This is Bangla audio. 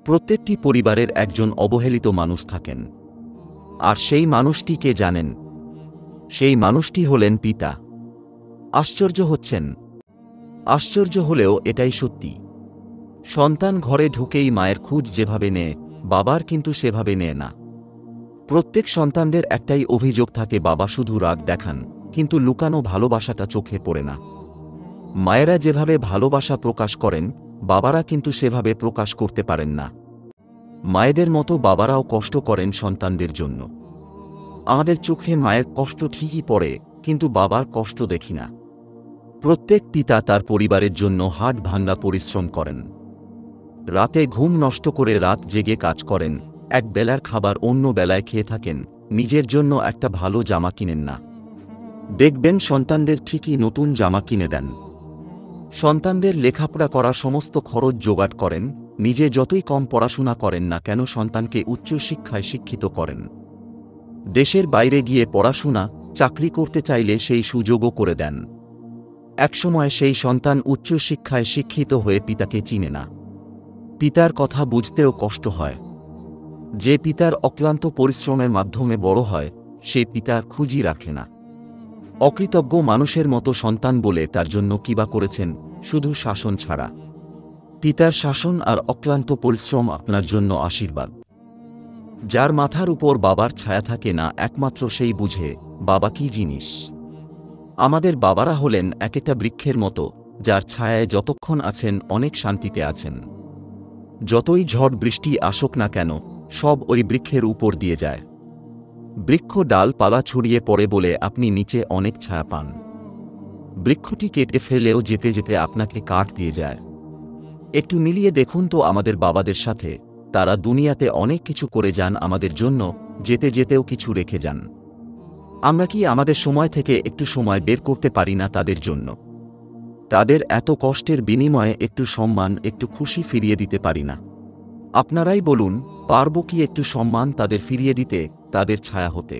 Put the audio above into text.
প্রত্যেকটি পরিবারের একজন অবহেলিত মানুষ থাকেন, আর সেই মানুষটি কে জানেন? সেই মানুষটি হলেন পিতা। আশ্চর্য হচ্ছেন? আশ্চর্য হলেও এটাই সত্যি। সন্তান ঘরে ঢুকেই মায়ের খোঁজ যেভাবে নেয়, বাবার কিন্তু সেভাবে নেয় না। প্রত্যেক সন্তানদের একটাই অভিযোগ থাকে, বাবা শুধু রাগ দেখান, কিন্তু লুকানো ভালোবাসাটা চোখে পড়ে না। মায়েরা যেভাবে ভালোবাসা প্রকাশ করেন, বাবারা কিন্তু সেভাবে প্রকাশ করতে পারেন না। মায়েদের মতো বাবারাও কষ্ট করেন সন্তানদের জন্য। আমাদের চোখে মায়ের কষ্ট ঠিকই পড়ে, কিন্তু বাবার কষ্ট দেখি না। প্রত্যেক পিতা তার পরিবারের জন্য হাড় ভাঙা পরিশ্রম করেন। রাতে ঘুম নষ্ট করে রাত জেগে কাজ করেন, এক বেলার খাবার অন্য বেলায় খেয়ে থাকেন, নিজের জন্য একটা ভালো জামা কিনেন না। দেখবেন সন্তানদের ঠিকই নতুন জামা কিনে দেন। সন্তানদের লেখাপড়া করার সমস্ত খরচ জোগাড় করেন, নিজে যতই কম পড়াশোনা করেন না কেন সন্তানকে উচ্চশিক্ষায় শিক্ষিত করেন। দেশের বাইরে গিয়ে পড়াশোনা, চাকরি করতে চাইলে সেই সুযোগও করে দেন। একসময় সেই সন্তান উচ্চশিক্ষায় শিক্ষিত হয়ে পিতাকে চিনে না। পিতার কথা বুঝতেও কষ্ট হয়। যে পিতার অক্লান্ত পরিশ্রমের মাধ্যমে বড় হয়, সে পিতার খোঁজই রাখে না। অকৃতজ্ঞ মানুষের মতো সন্তান বলে তার জন্য কিবা করেছেন, শুধু শাসন ছাড়া। পিতার শাসন আর অক্লান্ত পরিশ্রম আপনার জন্য আশীর্বাদ। যার মাথার উপর বাবার ছায়া থাকে না, একমাত্র সেই বুঝে বাবা কি জিনিস। আমাদের বাবারা হলেন এক একটা বৃক্ষের মতো, যার ছায়ায় যতক্ষণ আছেন অনেক শান্তিতে আছেন। যতই ঝড় বৃষ্টি আসুক না কেন, সব ওই বৃক্ষের উপর দিয়ে যায়। বৃক্ষ ডালপালা ছড়িয়ে পড়ে বলে আপনি নিচে অনেক ছায়া পান। বৃক্ষটি কেটে ফেলেও যেতে যেতে আপনাকে কাঠ দিয়ে যায়। একটু মিলিয়ে দেখুন তো আমাদের বাবাদের সাথে, তারা দুনিয়াতে অনেক কিছু করে যান আমাদের জন্য, যেতে যেতেও কিছু রেখে যান। আমরা কি আমাদের সময় থেকে একটু সময় বের করতে পারি না তাদের জন্য? তাদের এত কষ্টের বিনিময়ে একটু সম্মান, একটু খুশি ফিরিয়ে দিতে পারি না? আপনারাই বলুন, পারব কি একটু সম্মান তাদের ফিরিয়ে দিতে, তাদের ছায়া হতে?